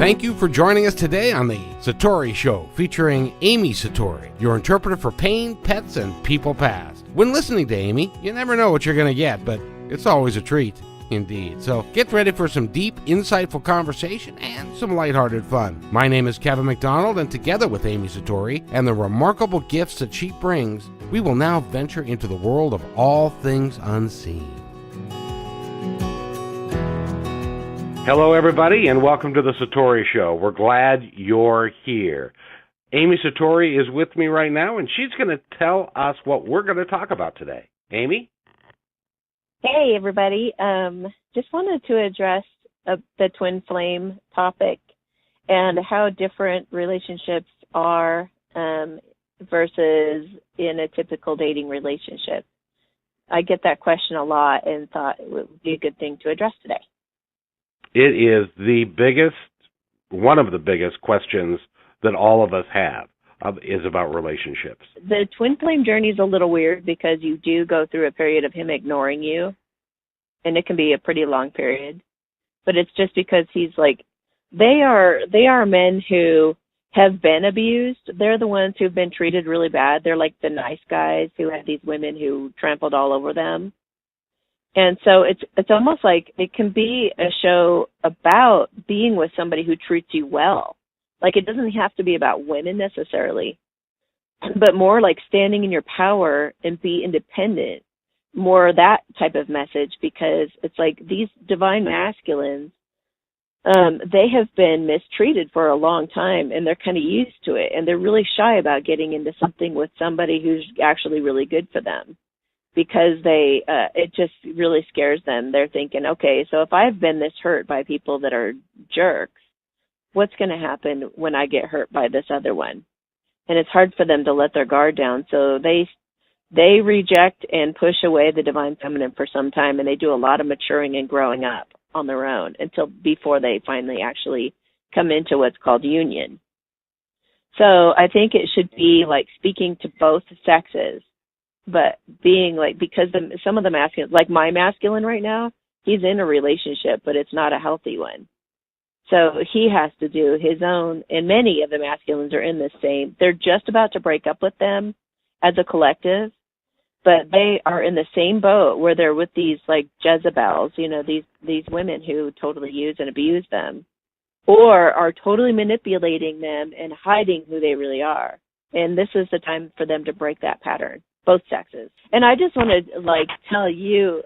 Thank you for joining us today on the Satori Show, featuring Amy Satori, your interpreter for pain, pets, and people past. When listening to Amy, you never know what you're going to get, but it's always a treat. Indeed. So get ready for some deep, insightful conversation and some lighthearted fun. My name is Kevin McDonald, and together with Amy Satori and the remarkable gifts that she brings, we will now venture into the world of all things unseen. Hello, everybody, and welcome to the Satori Show. We're glad you're here. Amy Satori is with me right now, and she's going to tell us what we're going to talk about today. Amy? Hey, everybody. Just wanted to address the twin flame topic and how different relationships are versus in a typical dating relationship. I get that question a lot and thought it would be a good thing to address today. It is one of the biggest questions that all of us have is about relationships. The twin flame journey is a little weird because you do go through a period of him ignoring you, and it can be a pretty long period. But it's just because he's like, they are men who have been abused. They're the ones who've been treated really bad. They're like the nice guys who had these women who trampled all over them. And so it's almost like it can be a show about being with somebody who treats you well. Like, it doesn't have to be about women necessarily, but more like standing in your power and be independent, more that type of message, because it's like these divine masculines, they have been mistreated for a long time, and they're kind of used to it, and they're really shy about getting into something with somebody who's actually really good for them. Because it just really scares them. They're thinking, okay, so if I've been this hurt by people that are jerks, what's going to happen when I get hurt by this other one? And it's hard for them to let their guard down. So they reject and push away the divine feminine for some time, and they do a lot of maturing and growing up on their own before they finally actually come into what's called union. So I think it should be like speaking to both sexes. But being like, because some of the masculine, like my masculine right now, he's in a relationship, but it's not a healthy one. So he has to do his own, and many of the masculines are in the same, they're just about to break up with them as a collective, but they are in the same boat where they're with these like Jezebels, these women who totally use and abuse them, or are totally manipulating them and hiding who they really are. And this is the time for them to break that pattern. Both sexes. And I just want to tell you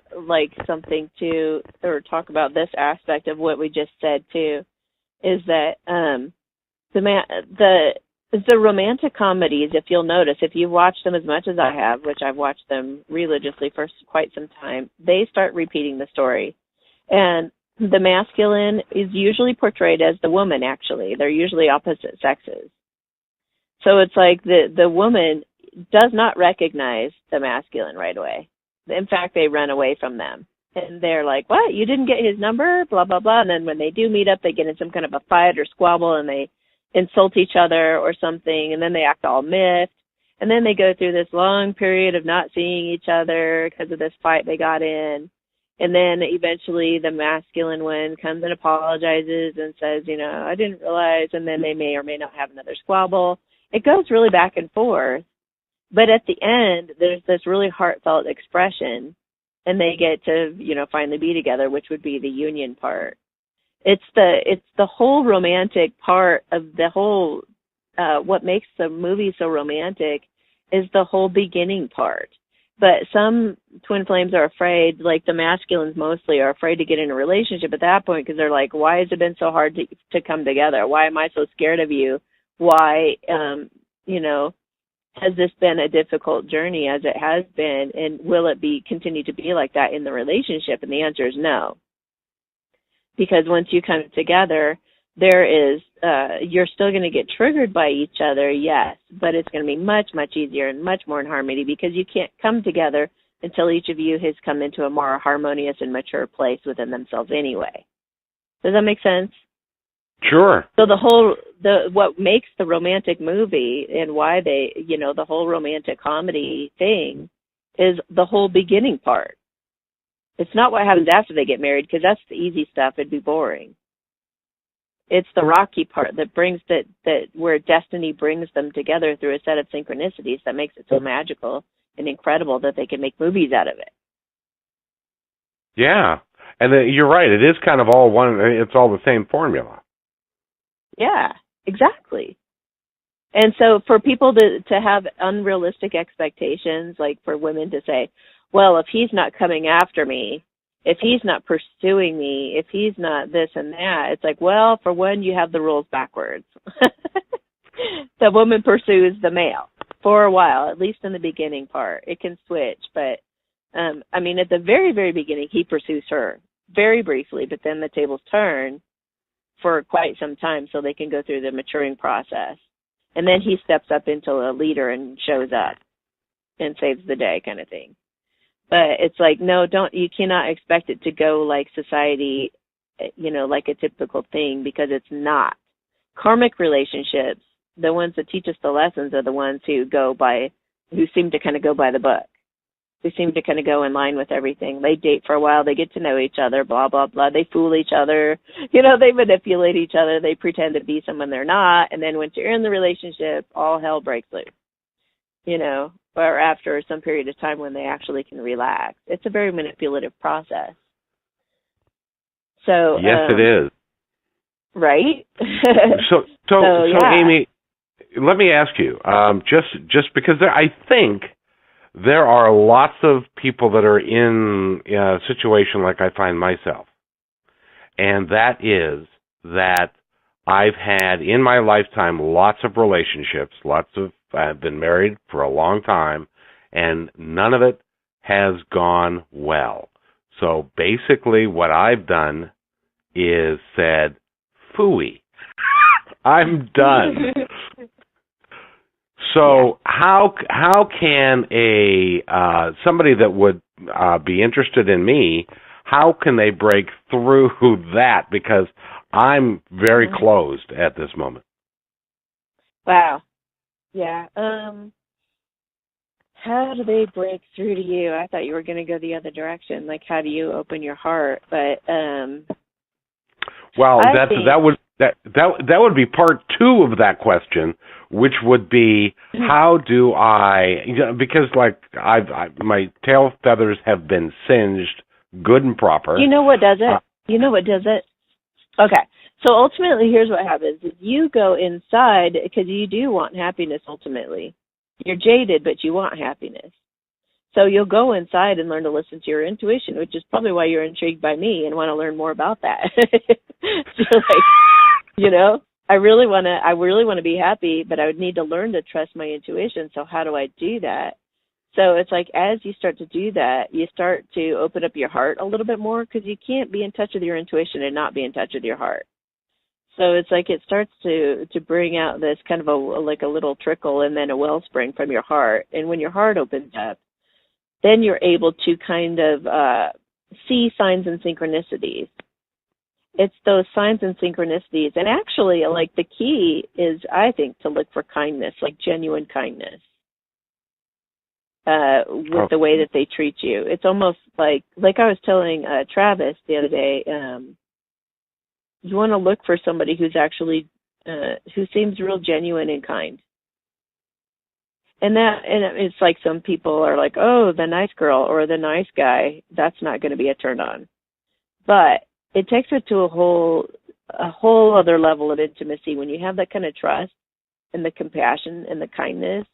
something too, or talk about this aspect of what we just said too, is that the romantic comedies, if you'll notice, if you've watched them as much as I have, which I've watched them religiously for quite some time, they start repeating the story. And the masculine is usually portrayed as the woman, actually. They're usually opposite sexes. So it's like the woman does not recognize the masculine right away. In fact, they run away from them. And they're like, what? You didn't get his number? Blah, blah, blah. And then when they do meet up, they get in some kind of a fight or squabble, and they insult each other or something. And then they act all miffed. And then they go through this long period of not seeing each other because of this fight they got in. And then eventually the masculine one comes and apologizes and says, I didn't realize. And then they may or may not have another squabble. It goes really back and forth. But at the end, there's this really heartfelt expression, and they get to, finally be together, which would be the union part. It's the whole romantic part of the whole, what makes the movie so romantic is the whole beginning part. But some twin flames are afraid, like the masculines mostly are afraid to get in a relationship at that point because they're like, why has it been so hard to come together? Why am I so scared of you? Why, has this been a difficult journey as it has been, and will it continue to be like that in the relationship? And the answer is no. Because once you come together, you're still going to get triggered by each other, yes, but it's going to be much, much easier and much more in harmony because you can't come together until each of you has come into a more harmonious and mature place within themselves anyway. Does that make sense? Sure. So what makes the romantic movie and why the whole romantic comedy thing is the whole beginning part. It's not what happens after they get married, because that's the easy stuff. It'd be boring. It's the rocky part that brings that where destiny brings them together through a set of synchronicities that makes it so magical and incredible that they can make movies out of it. Yeah. And you're right. It is kind of all one. It's all the same formula. Yeah, exactly. And so for people to have unrealistic expectations, like for women to say, well, if he's not coming after me, if he's not pursuing me, if he's not this and that, it's like, well, for one, you have the rules backwards. The woman pursues the male for a while, at least in the beginning part. It can switch, but I mean, at the very, very beginning, he pursues her very briefly, but then the tables turn for quite some time so they can go through the maturing process. And then he steps up into a leader and shows up and saves the day kind of thing. But it's like, no, you cannot expect it to go like society, like a typical thing, because it's not. Karmic relationships, the ones that teach us the lessons, are the ones who seem to kind of go by the book, who seem to kind of go in line with everything. They date for a while, they get to know each other, blah, blah, blah. They fool each other, they manipulate each other, they pretend to be someone they're not, and then once you're in the relationship, all hell breaks loose, or after some period of time when they actually can relax. It's a very manipulative process. So yes, it is. Right? So yeah. Amy, let me ask you, just because I think there are lots of people that are in a situation like I find myself, and that is that I've had in my lifetime lots of relationships, I've been married for a long time, and none of it has gone well. So basically what I've done is said, phooey, I'm done. So how can somebody that would be interested in me, how can they break through that? Because I'm very closed at this moment. Wow. Yeah. How do they break through to you? I thought you were going to go the other direction. Like, how do you open your heart? But well, that would be part 2 of that question, which would be, how do I? Because my tail feathers have been singed, good and proper. You know what does it? Okay. So ultimately, here's what happens. You go inside because you do want happiness ultimately. You're jaded, but you want happiness. So you'll go inside and learn to listen to your intuition, which is probably why you're intrigued by me and want to learn more about that. So I really want to be happy, but I would need to learn to trust my intuition. So how do I do that? So it's like, as you start to do that, you start to open up your heart a little bit more, because you can't be in touch with your intuition and not be in touch with your heart. So it's like it starts to bring out this kind of a little trickle and then a wellspring from your heart. And when your heart opens up, then you're able to kind of see signs and synchronicities. It's those signs and synchronicities. And actually, the key is, I think, to look for kindness, like genuine kindness, with the way that they treat you. It's almost like I was telling Travis the other day, you want to look for somebody who's actually, who seems real genuine and kind. And it's like some people are like, oh, the nice girl or the nice guy, that's not going to be a turn on. But it takes it to a whole other level of intimacy. When you have that kind of trust and the compassion and the kindness,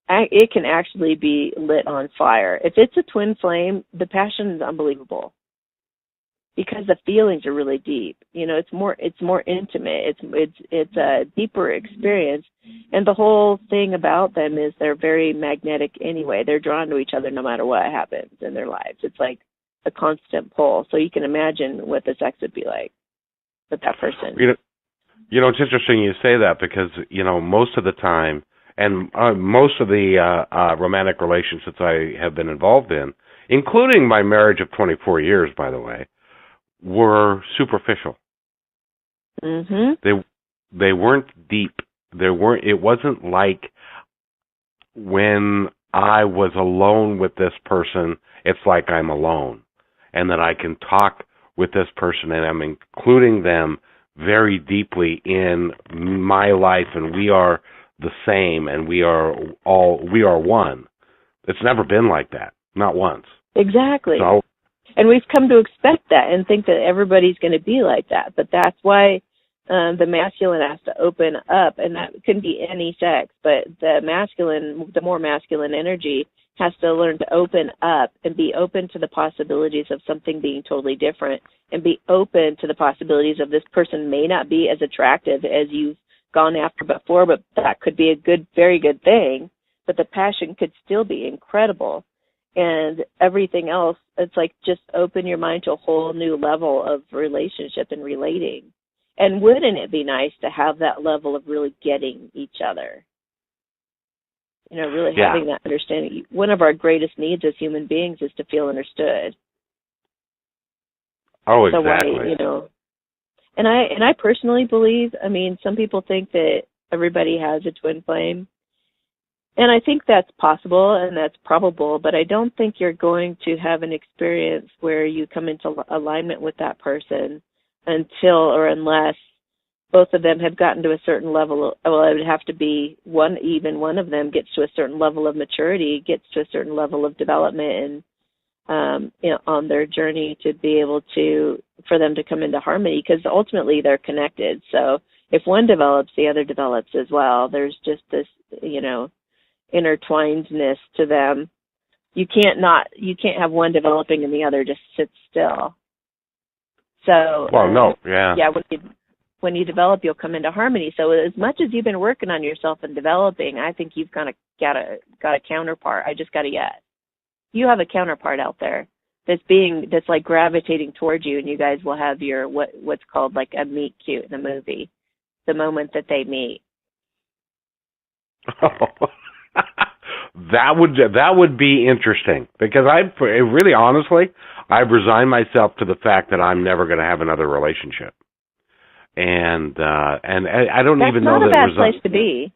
it can actually be lit on fire. If it's a twin flame, the passion is unbelievable, because the feelings are really deep. It's more intimate. It's a deeper experience. And the whole thing about them is they're very magnetic anyway. They're drawn to each other no matter what happens in their lives. It's like a constant pull. So you can imagine what the sex would be like with that person. It's interesting you say that, because, most of the time, and most of the romantic relationships I have been involved in, including my marriage of 24 years, by the way, were superficial. Mm-hmm. They weren't deep. It wasn't like when I was alone with this person, it's like I'm alone, and that I can talk with this person and I'm including them very deeply in my life, and we are the same, and we are one. It's never been like that, not once. Exactly. So, and we've come to expect that and think that everybody's going to be like that. But that's why the masculine has to open up, and that could be any sex, but the more masculine energy has to learn to open up and be open to the possibilities of something being totally different, and be open to the possibilities of this person may not be as attractive as you've gone after before, but that could be a good, very good thing. But the passion could still be incredible. And everything else, it's like just open your mind to a whole new level of relationship and relating. And wouldn't it be nice to have that level of really getting each other? Really having that understanding. One of our greatest needs as human beings is to feel understood. Oh, exactly. So and I personally believe, some people think that everybody has a twin flame. And I think that's possible and that's probable, but I don't think you're going to have an experience where you come into alignment with that person until or unless both of them have gotten to a certain level. Well, it would have to be even one of them gets to a certain level of maturity, gets to a certain level of development, and on their journey to be able for them to come into harmony, because ultimately they're connected. So if one develops, the other develops as well. There's just this, intertwinedness to them. You can't have one developing and the other just sit still. So when you develop, you'll come into harmony. So as much as you've been working on yourself and developing, I think you've got a counterpart. I just got a yes. You have a counterpart out there that's like gravitating towards you, and you guys will have your what's called like a meet cute in the movie, the moment that they meet. That would be interesting, because I've resigned myself to the fact that I'm never going to have another relationship, and I don't even know that. That's not a bad place to be.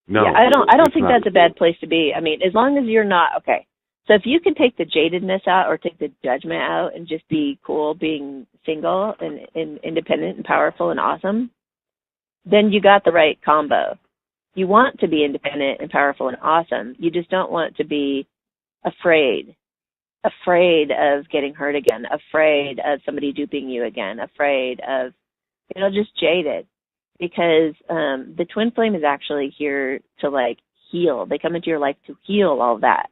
No, I don't think that's a bad place to be. As long as you're not okay. So if you can take the jadedness out or take the judgment out and just be cool being single and independent and powerful and awesome, then you got the right combo. You want to be independent and powerful and awesome. You just don't want to be afraid of getting hurt again, afraid of somebody duping you again, afraid of, just jaded. Because the twin flame is actually here to heal. They come into your life to heal all that.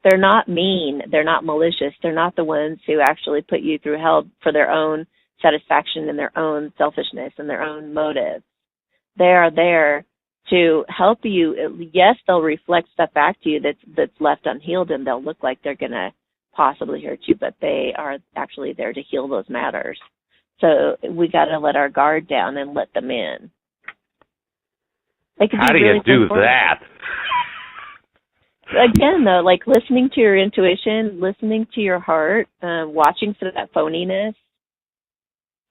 They're not mean. They're not malicious. They're not the ones who actually put you through hell for their own satisfaction and their own selfishness and their own motives. They are there to help you. Yes, they'll reflect stuff back to you that's left unhealed, and they'll look like they're going to possibly hurt you, but they are actually there to heal those matters. So we got to let our guard down and let them in. How do you do that? Again, though, listening to your intuition, listening to your heart, watching for that phoniness.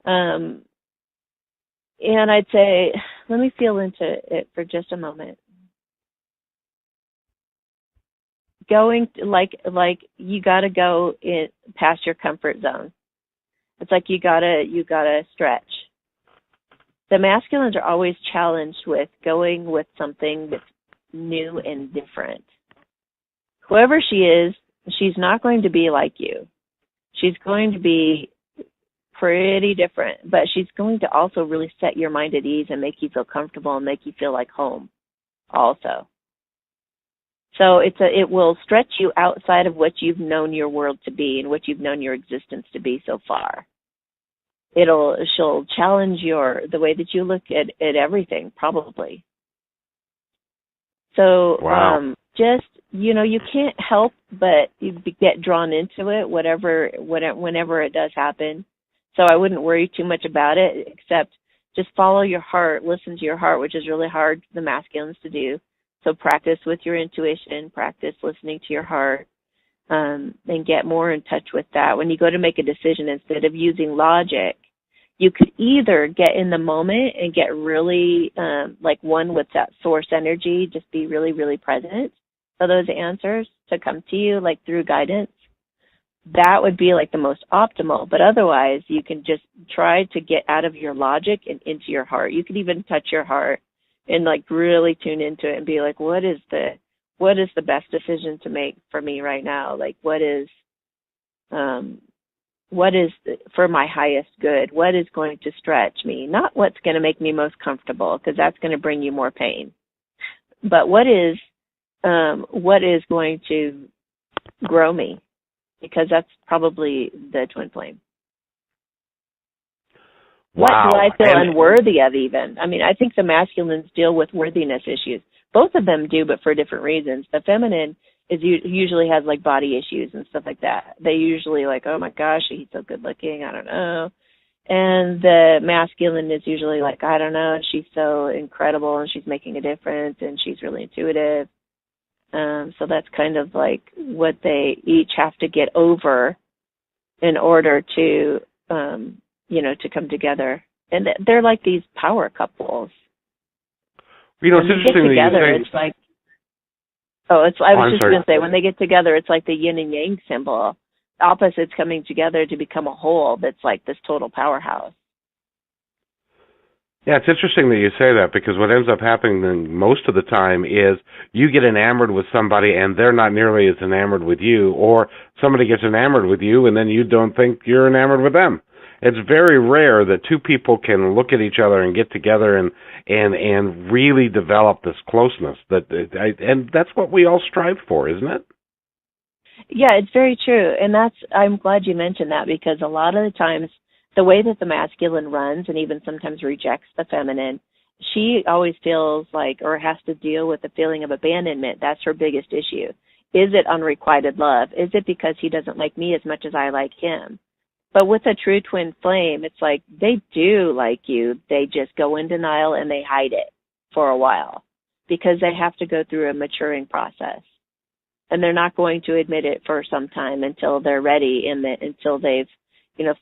And I'd say, let me feel into it for just a moment. Going you got to go past your comfort zone. It's like you gotta stretch. The masculines are always challenged with going with something that's new and different. Whoever she is, she's not going to be like you. She's going to be pretty different, but she's going to also really set your mind at ease and make you feel comfortable and make you feel like home also. So it will stretch you outside of what you've known your world to be and what you've known your existence to be so far. She'll challenge the way that you look at everything, probably. So, wow. You can't help but you get drawn into it, whenever it does happen. So I wouldn't worry too much about it, except just follow your heart, listen to your heart, which is really hard for the masculines to do. So practice with your intuition, practice listening to your heart, and get more in touch with that. When you go to make a decision, instead of using logic, you could either get in the moment and get really one with that source energy, just be really, really present for those answers to come to you through guidance. that would be like the most optimal. But otherwise, you can just try to get out of your logic and into your heart. You could even touch your heart and like really tune into it and be like, what is the best decision to make for me right now? Like, what is for my highest good? What is going to stretch me? Not what's going to make me most comfortable, because that's going to bring you more pain. But what is going to grow me? Because that's probably the twin flame. Wow. What do I feel unworthy of even? I mean, I think the masculines deal with worthiness issues. Both of them do, but for different reasons. The feminine usually has like body issues and stuff like that. They usually like, oh my gosh, he's so good looking, I don't know. And the masculine is usually like, I don't know, she's so incredible and she's making a difference and she's really intuitive. So that's kind of like what they each have to get over in order to, to come together. And they're like these power couples. It's interesting that you say. It's like, I was just going to say, when they get together, it's like the yin and yang symbol. Opposites coming together to become a whole that's like this total powerhouse. Yeah, it's interesting that you say that, because what ends up happening then most of the time is you get enamored with somebody and they're not nearly as enamored with you, or somebody gets enamored with you and then you don't think you're enamored with them. It's very rare that two people can look at each other and get together and really develop this closeness. And that's what we all strive for, isn't it? Yeah, it's very true. And I'm glad you mentioned that, because a lot of the times the way that the masculine runs and even sometimes rejects the feminine, she always feels like, or has to deal with the feeling of abandonment. That's her biggest issue. Is it unrequited love? Is it because he doesn't like me as much as I like him? But with a true twin flame, it's like they do like you. They just go in denial and they hide it for a while because they have to go through a maturing process. And they're not going to admit it for some time until they're ready and until they've,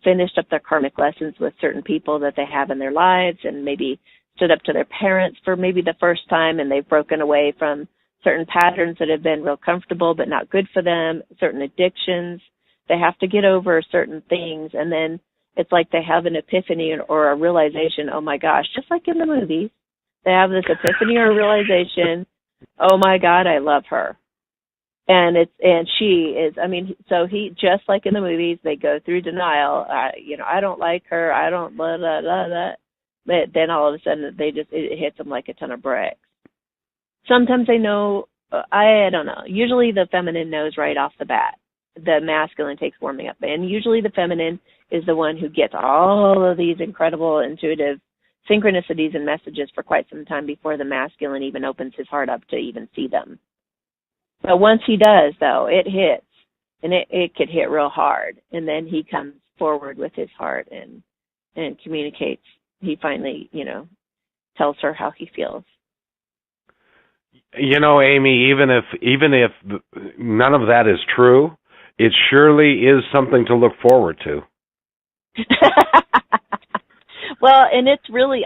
finished up their karmic lessons with certain people that they have in their lives, and maybe stood up to their parents for maybe the first time, and they've broken away from certain patterns that have been real comfortable but not good for them, certain addictions. They have to get over certain things, and then it's like they have an epiphany or a realization, oh my gosh, just like in the movies, they have this epiphany or realization, oh my God, I love her. And she is, so he, just like in the movies, they go through denial. I don't like her. I don't, blah, blah, blah, blah. But then all of a sudden it hits them like a ton of bricks. Sometimes they know, I don't know. Usually the feminine knows right off the bat. The masculine takes warming up. And usually the feminine is the one who gets all of these incredible intuitive synchronicities and messages for quite some time before the masculine even opens his heart up to even see them. But once he does, though, it hits, and it could hit real hard. And then he comes forward with his heart and communicates. He finally, tells her how he feels. Amy, even if none of that is true, it surely is something to look forward to. Well, and it's really,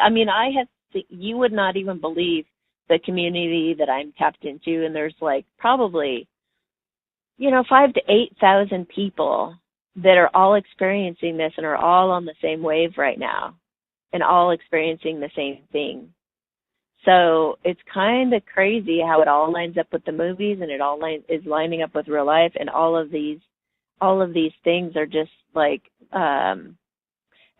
you would not even believe the community that I'm tapped into, and there's like probably, 5,000 to 8,000 people that are all experiencing this and are all on the same wave right now and all experiencing the same thing. So it's kind of crazy how it all lines up with the movies, and it all is lining up with real life, and all of these things are just like,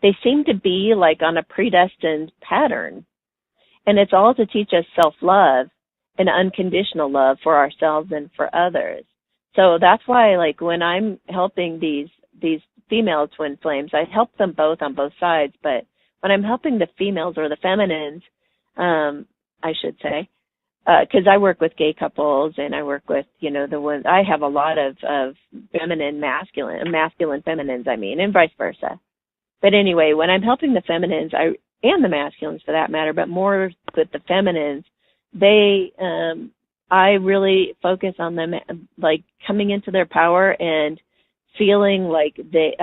they seem to be like on a predestined pattern. And it's all to teach us self-love and unconditional love for ourselves and for others. So that's why, like, when I'm helping these female twin flames, I help them both on both sides. But when I'm helping the females or the feminines, I should say, because I work with gay couples and I work with, the ones, I have a lot of feminine, masculine feminines, and vice versa. But anyway, when I'm helping the feminines, and the masculines for that matter, but more with the feminines, I really focus on them, like coming into their power and feeling like they,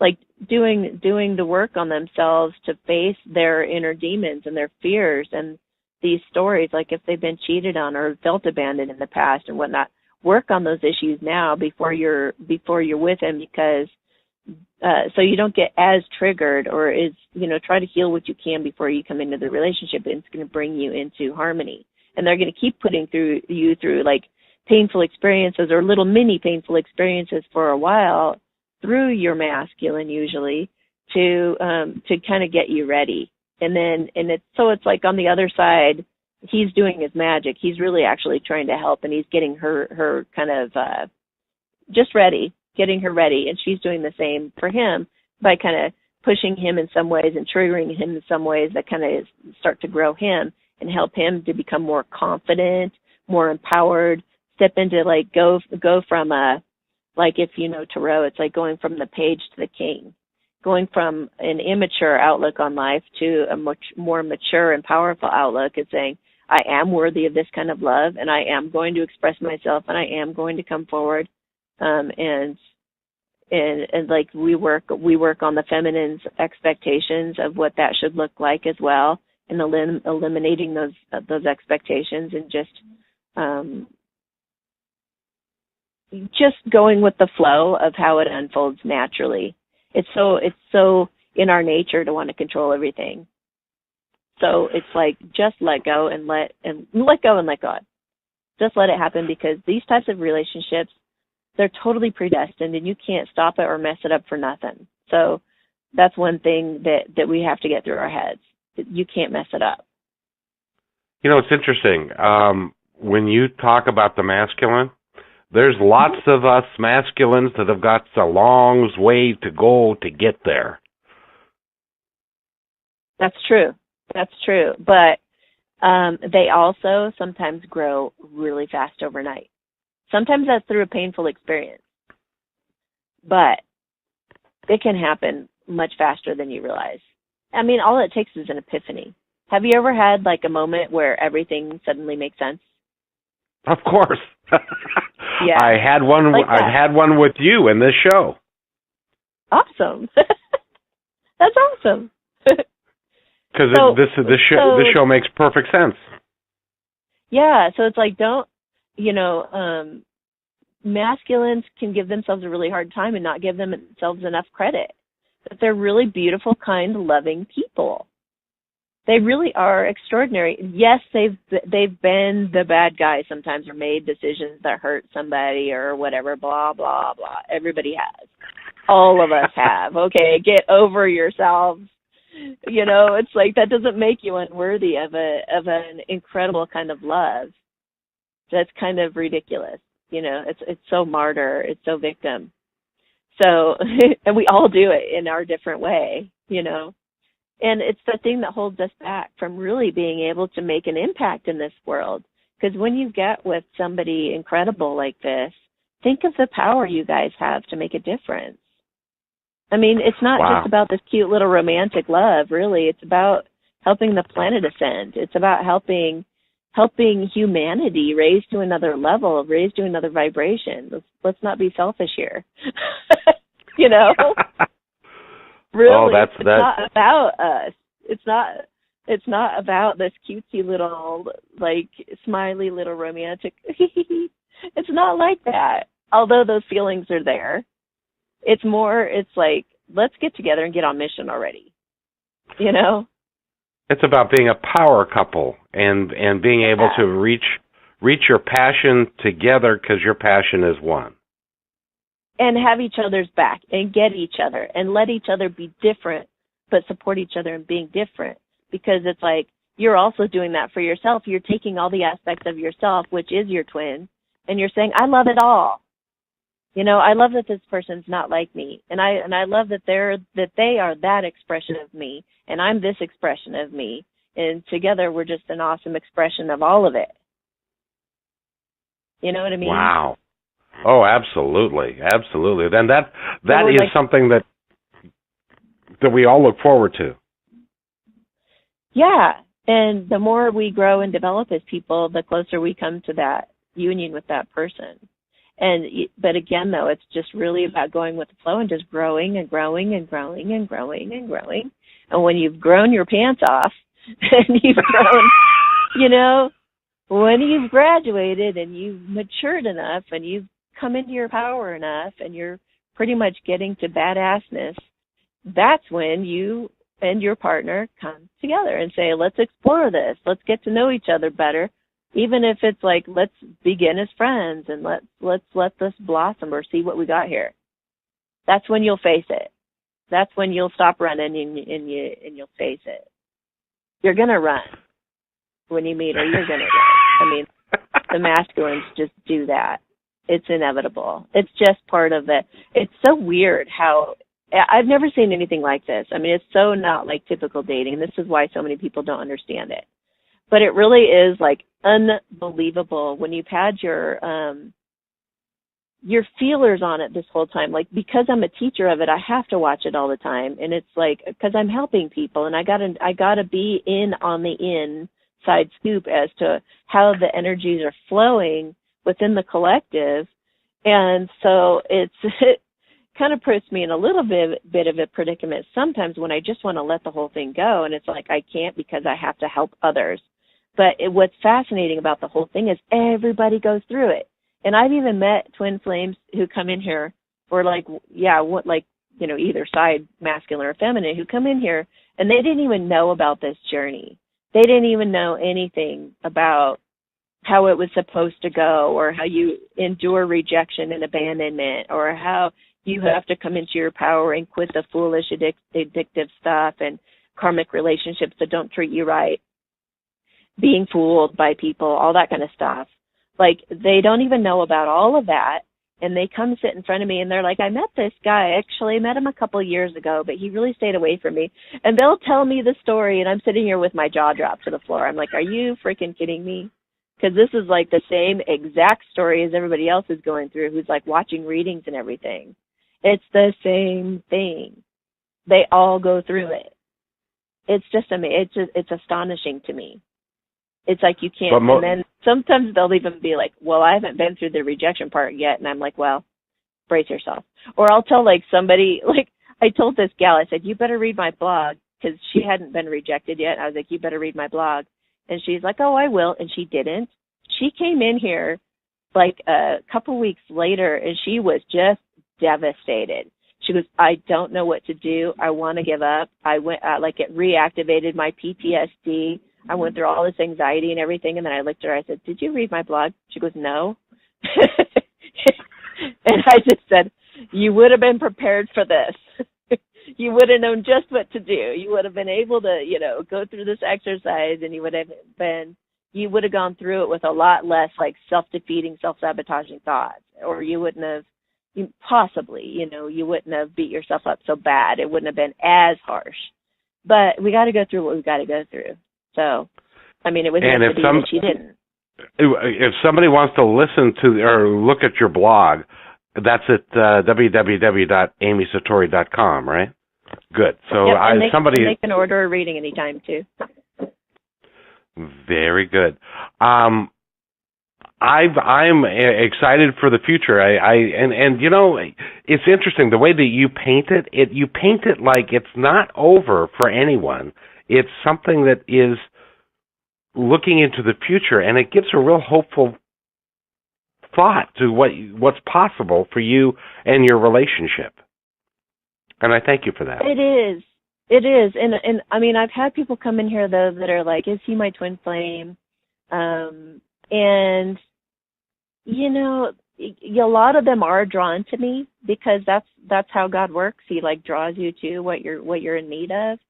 like doing the work on themselves to face their inner demons and their fears and these stories, like if they've been cheated on or felt abandoned in the past and whatnot, work on those issues now before you're with him, because so you don't get as triggered, or is, try to heal what you can before you come into the relationship. And it's going to bring you into harmony. And they're going to keep putting you through like painful experiences, or little mini painful experiences for a while through your masculine, usually to kind of get you ready. And it's like on the other side, he's doing his magic. He's really actually trying to help, and he's getting her kind of just ready, getting her ready. And she's doing the same for him by kind of pushing him in some ways and triggering him in some ways that kind of start to grow him and help him to become more confident, more empowered, step into like go from like, if you know tarot, it's like going from the page to the king, going from an immature outlook on life to a much more mature and powerful outlook, and saying, I am worthy of this kind of love, and I am going to express myself, and I am going to come forward. And like we work on the feminine's expectations of what that should look like as well, and eliminating those expectations, and just going with the flow of how it unfolds naturally. It's so in our nature to want to control everything. So it's like, just let go and let God. Just let it happen, because these types of relationships, they're totally predestined, and you can't stop it or mess it up for nothing. So that's one thing that we have to get through our heads. You can't mess it up. It's interesting. When you talk about the masculine, there's lots of us masculines that have got a long way to go to get there. That's true. But they also sometimes grow really fast overnight. Sometimes that's through a painful experience. But it can happen much faster than you realize. I mean, all it takes is an epiphany. Have you ever had like a moment where everything suddenly makes sense? Of course. Yeah. I had one. Like I've had one with you in this show. Awesome. That's awesome. Because this show makes perfect sense. Yeah. So it's like, masculines can give themselves a really hard time and not give themselves enough credit. But they're really beautiful, kind, loving people. They really are extraordinary. Yes, they've been the bad guy sometimes, or made decisions that hurt somebody or whatever, blah, blah, blah. Everybody has. All of us have. Okay, get over yourselves. It's like, that doesn't make you unworthy of an incredible kind of love. That's kind of ridiculous. It's so martyr. It's so victim. So, and we all do it in our different way, And it's the thing that holds us back from really being able to make an impact in this world. Because when you get with somebody incredible like this, think of the power you guys have to make a difference. I mean, it's not just about this cute little romantic love, really. It's about helping the planet ascend. It's about helping humanity raise to another level, raise to another vibration. Let's not be selfish here. Really, it's not about us. It's not about this cutesy little, like, smiley little romantic. It's not like that. Although those feelings are there, it's like, let's get together and get on mission already. It's about being a power couple and being able to reach your passion together, because your passion is one. And have each other's back and get each other and let each other be different, but support each other in being different. Because it's like, you're also doing that for yourself. You're taking all the aspects of yourself, which is your twin, and you're saying, I love it all. I love that this person's not like me. And I love that they are that expression of me, and I'm this expression of me. And together we're just an awesome expression of all of it. You know what I mean? Wow. Oh, absolutely. Absolutely. Then that is like, something that we all look forward to. Yeah. And the more we grow and develop as people, the closer we come to that union with that person. But again, though, it's just really about going with the flow and just growing and growing and growing and growing and growing. And when you've grown your pants off and you've grown, When you've graduated and you've matured enough and you've come into your power enough and you're pretty much getting to badassness, that's when you and your partner come together and say, let's explore this. Let's get to know each other better. Even if it's like, let's begin as friends and let's let this blossom or see what we got here. That's when you'll face it. That's when you'll stop running and you'll face it. You're going to run when you meet her. You're going to run. I mean, the masculines just do that. It's inevitable. It's just part of it. It's so weird how I've never seen anything like this. I mean, it's so not like typical dating. This is why so many people don't understand it. But it really is like unbelievable when you've had your feelers on it this whole time. Like, because I'm a teacher of it, I have to watch it all the time. And it's like, because I'm helping people and I gotta be in on the inside scoop as to how the energies are flowing within the collective. And so it kind of puts me in a little bit of a predicament sometimes when I just want to let the whole thing go. And it's like, I can't because I have to help others. But what's fascinating about the whole thing is everybody goes through it. And I've even met twin flames who come in here or either side, masculine or feminine, who come in here and they didn't even know about this journey. They didn't even know anything about how it was supposed to go or how you endure rejection and abandonment or how you have to come into your power and quit the foolish, addictive stuff and karmic relationships that don't treat you right, being fooled by people, all that kind of stuff. Like, they don't even know about all of that, and they come sit in front of me, and they're like, I met this guy. Actually, I met him a couple of years ago, but he really stayed away from me. And they'll tell me the story, and I'm sitting here with my jaw dropped to the floor. I'm like, are you freaking kidding me? Because this is like the same exact story as everybody else is going through who's like watching readings and everything. It's the same thing. They all go through it. It's just amazing. It's astonishing to me. It's like you can't. And then sometimes they'll even be like, well, I haven't been through the rejection part yet. And I'm like, well, brace yourself. Or I'll tell like somebody, like I told this gal, I said, you better read my blog, because she hadn't been rejected yet. I was like, you better read my blog. And she's like, oh, I will. And she didn't. She came in here like a couple weeks later and she was just devastated. She goes, I don't know what to do. I want to give up. I went, it reactivated my PTSD. I went through all this anxiety and everything. And then I looked at her. I said, did you read my blog? She goes, no. And I just said, you would have been prepared for this. You would have known just what to do. You would have been able to, go through this exercise, and you would have gone through it with a lot less like self-defeating, self-sabotaging thoughts, or you wouldn't have you wouldn't have beat yourself up so bad. It wouldn't have been as harsh. But we got to go through what we got to go through. So, I mean, it was meant to be that she didn't. If somebody wants to listen to or look at your blog, that's at www.amysatori.com, right? Good. So yep, they can order a reading anytime too. Very good. I'm excited for the future. It's interesting the way that you paint it. You paint it like it's not over for anyone. It's something that is looking into the future, and it gives a real hopeful thought to what's possible for you and your relationship. And I thank you for that. It is. And I mean, I've had people come in here though that are like, is he my twin flame? And a lot of them are drawn to me because that's how God works. He like draws you to what you're in need of.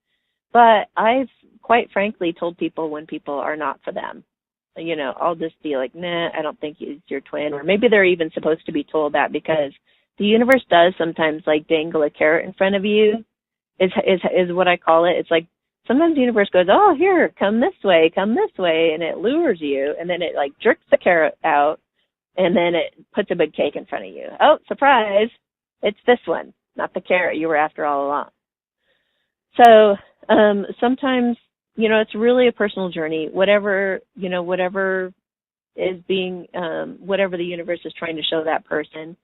But I've quite frankly told people when people are not for them. I'll just be like, nah, I don't think he's your twin. Or maybe they're even supposed to be told that, because the universe does sometimes like dangle a carrot in front of you, is what I call it. It's like sometimes the universe goes, oh, here, come this way, and it lures you, and then it like jerks the carrot out, and then it puts a big cake in front of you. Oh, surprise, it's this one, not the carrot you were after all along. So sometimes, it's really a personal journey. Whatever is being, whatever the universe is trying to show that person,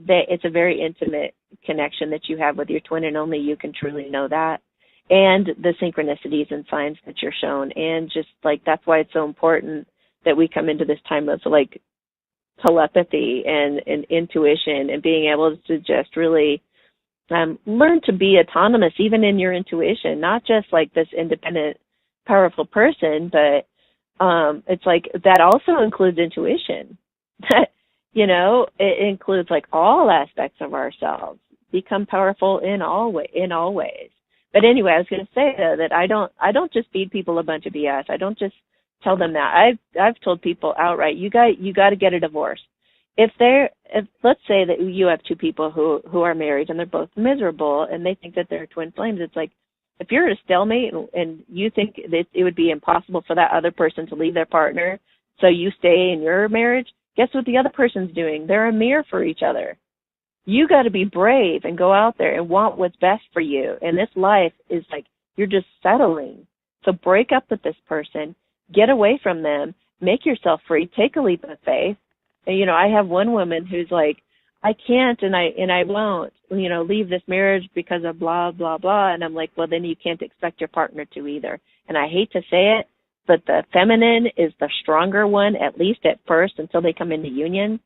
that it's a very intimate connection that you have with your twin, and only you can truly know that. And the synchronicities and signs that you're shown. And just like, that's why it's so important that we come into this time of like telepathy and intuition and being able to just really learn to be autonomous even in your intuition, not just like this independent, powerful person, but it's like that also includes intuition. You know, it includes like all aspects of ourselves, become powerful in all ways. But anyway, I was going to say that I don't just feed people a bunch of BS. I don't just tell them that. I've told people outright, you got to get a divorce. If let's say that you have two people who are married and they're both miserable and they think that they're twin flames, it's like, if you're at a stalemate and you think that it would be impossible for that other person to leave their partner, so you stay in your marriage, guess what the other person's doing? They're a mirror for each other. You got to be brave and go out there and want what's best for you. And this life is like, you're just settling. So break up with this person, get away from them, make yourself free, take a leap of faith. And, you know, I have one woman who's like, I can't and I won't, you know, leave this marriage because of blah, blah, blah. And I'm like, well, then you can't expect your partner to either. And I hate to say it, but the feminine is the stronger one, at least at first, until they come into union.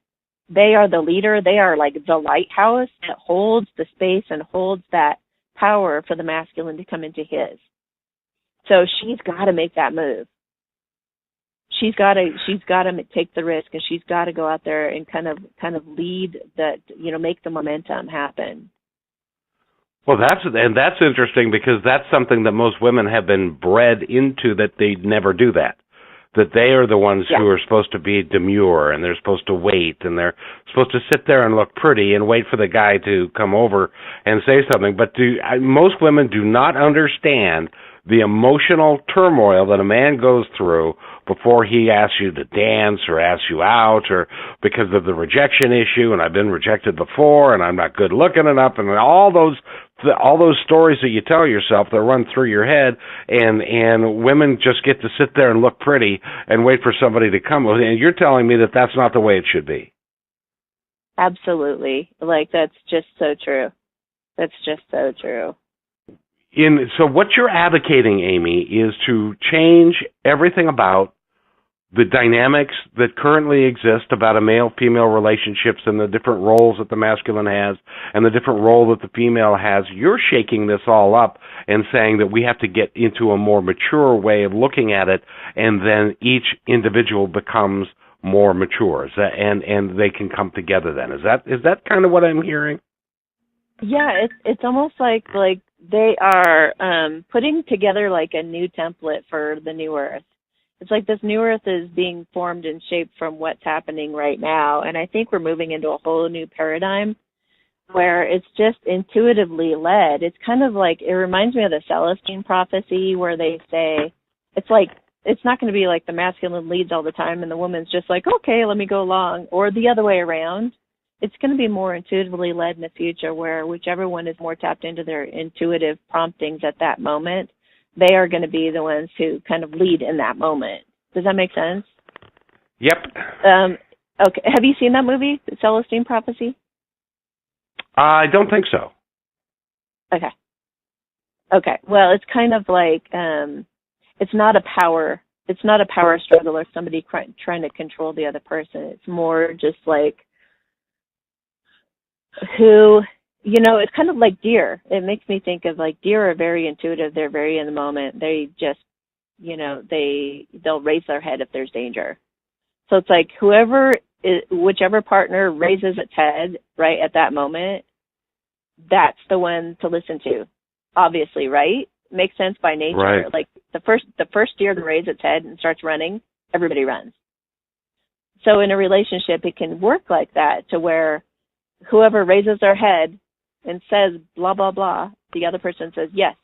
They are the leader. They are like the lighthouse that holds the space and holds that power for the masculine to come into his. So she's got to make that move. She's got to take the risk, and she's got to go out there and kind of lead that, you know, make the momentum happen. Well, that's interesting, because that's something that most women have been bred into, that they never do that they are the ones who are supposed to be demure, and they're supposed to wait, and they're supposed to sit there and look pretty and wait for the guy to come over and say something. But most women do not understand the emotional turmoil that a man goes through before he asks you to dance or asks you out, or because of the rejection issue, and I've been rejected before, and I'm not good looking enough, and all those stories that you tell yourself that run through your head, and women just get to sit there and look pretty and wait for somebody to come. And you're telling me that that's not the way it should be. Absolutely. Like, that's just so true. That's just so true. So what you're advocating, Amy, is to change everything about the dynamics that currently exist about a male-female relationships and the different roles that the masculine has and the different role that the female has. You're shaking this all up and saying that we have to get into a more mature way of looking at it, and then each individual becomes more mature, and they can come together then. Is that kind of what I'm hearing? Yeah, it's almost like they are putting together like a new template for the new earth. It's like this new earth is being formed and shaped from what's happening right now. And I think we're moving into a whole new paradigm where it's just intuitively led. It's kind of like, it reminds me of the Celestine prophecy, where they say, it's like, it's not going to be like the masculine leads all the time and the woman's just like, okay, let me go along, or the other way around. It's going to be more intuitively led in the future, where whichever one is more tapped into their intuitive promptings at that moment, they are going to be the ones who kind of lead in that moment. Does that make sense? Yep. Okay. Have you seen that movie, The Celestine Prophecy? I don't think so. Okay. Well, it's kind of like, it's not a power struggle or somebody trying to control the other person. It's more just like who, you know, it's kind of like deer. It makes me think of like deer are very intuitive. They're very in the moment. They just, you know, they'll raise their head if there's danger. So it's like whichever partner raises its head right at that moment, that's the one to listen to. Obviously, right? Makes sense by nature. Right. Like the first deer to raise its head and starts running, everybody runs. So in a relationship, it can work like that, to where whoever raises their head and says blah, blah, blah, the other person says, yes,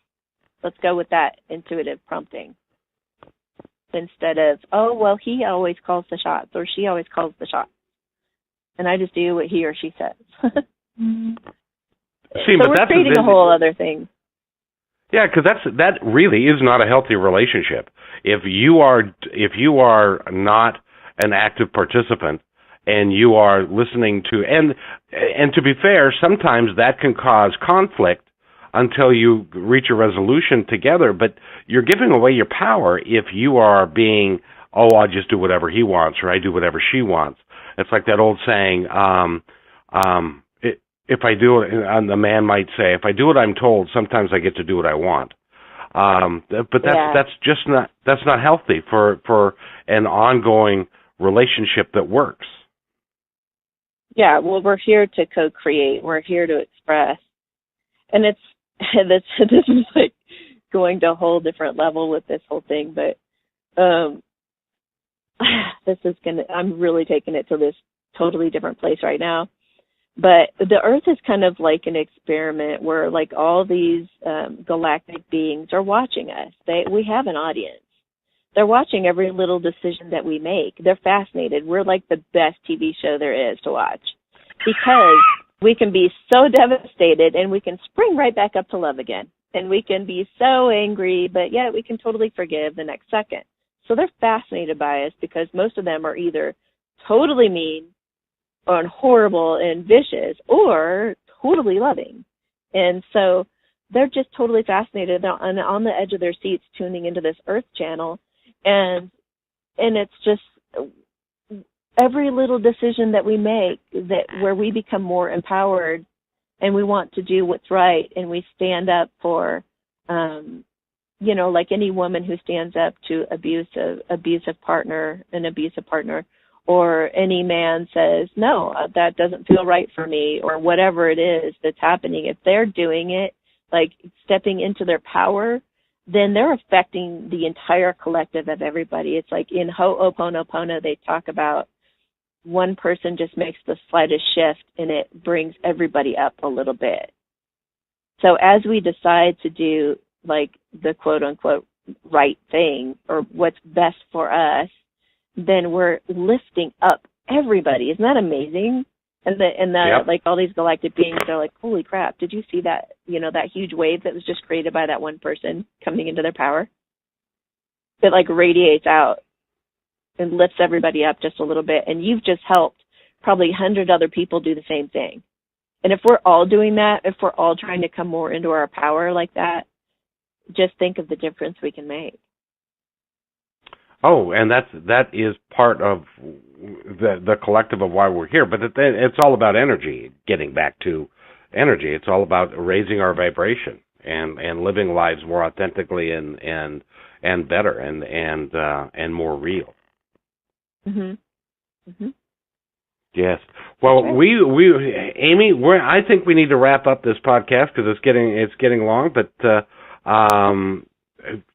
let's go with that intuitive prompting. Instead of, oh, well, he always calls the shots, or she always calls the shots, and I just do what he or she says. See, so but we're creating a whole other thing. Yeah, because that really is not a healthy relationship. If you are not an active participant, and you are listening to, and to be fair, sometimes that can cause conflict until you reach a resolution together, but you're giving away your power if you are being oh, I'll just do whatever he wants or I do whatever she wants. It's like that old saying, if I do it, and the man might say, if I do what I'm told, sometimes I get to do what I want. But that's not healthy for an ongoing relationship that works. Yeah, well, we're here to co-create. We're here to express. And this is like going to a whole different level with this whole thing, but I'm really taking it to this totally different place right now. But the Earth is kind of like an experiment where like all these galactic beings are watching us. We have an audience. They're watching every little decision that we make. They're fascinated. We're like the best TV show there is to watch because we can be so devastated and we can spring right back up to love again. And we can be so angry, but yet we can totally forgive the next second. So they're fascinated by us because most of them are either totally mean or horrible and vicious or totally loving. And so they're just totally fascinated on the edge of their seats tuning into this Earth channel. And it's just every little decision that we make where we become more empowered and we want to do what's right and we stand up for, like any woman who stands up to an abusive partner, or any man says, no, that doesn't feel right for me, or whatever it is that's happening. If they're doing it, like stepping into their power, then they're affecting the entire collective of everybody. It's like in Ho'oponopono, they talk about one person just makes the slightest shift and it brings everybody up a little bit. So as we decide to do like the quote unquote right thing or what's best for us, then we're lifting up everybody. Isn't that amazing? And Yep. Like all these galactic beings are like, holy crap, did you see that, that huge wave that was just created by that one person coming into their power? It like radiates out and lifts everybody up just a little bit. And you've just helped probably 100 other people do the same thing. And if we're all doing that, if we're all trying to come more into our power like that, just think of the difference we can make. Oh, and that is part of the collective of why we're here. But it's all about energy, getting back to energy. It's all about raising our vibration and living lives more authentically and better and more real. Mhm. Mhm. Yes. Well, right. we Amy, I think we need to wrap up this podcast because it's getting long.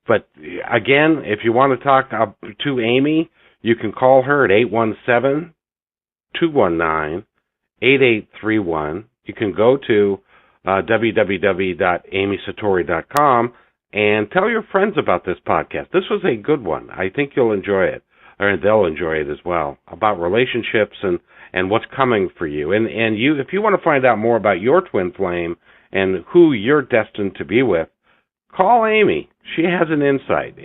But again, if you want to talk to Amy, you can call her at 817-219-8831. You can go to www.amysatori.com and tell your friends about this podcast. This was a good one. I think you'll enjoy it, or they'll enjoy it as well, about relationships and what's coming for you. And if you want to find out more about your twin flame and who you're destined to be with, call Amy. She has an insight.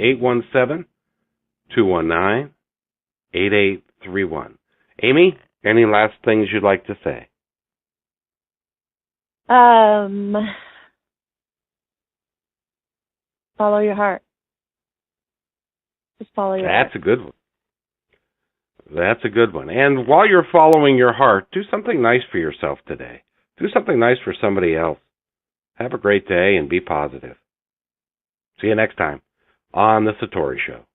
817-219-8831. Amy, any last things you'd like to say? Follow your heart. Just follow your heart. That's a good one. That's a good one. And while you're following your heart, do something nice for yourself today. Do something nice for somebody else. Have a great day and be positive. See you next time on The Satori Show.